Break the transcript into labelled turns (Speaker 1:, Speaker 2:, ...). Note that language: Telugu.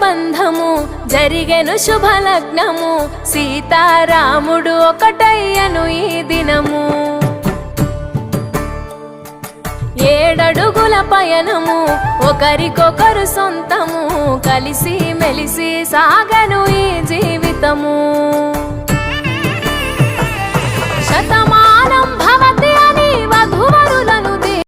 Speaker 1: బంధము జరిగెను శుభలగ్నము సీతారాముడు ఒకటయ్యను ఈ దినము 7 అడుగుల పయనము ఒకరికొకరు సొంతము కలిసి మెలిసి సాగను ఈ జీవితము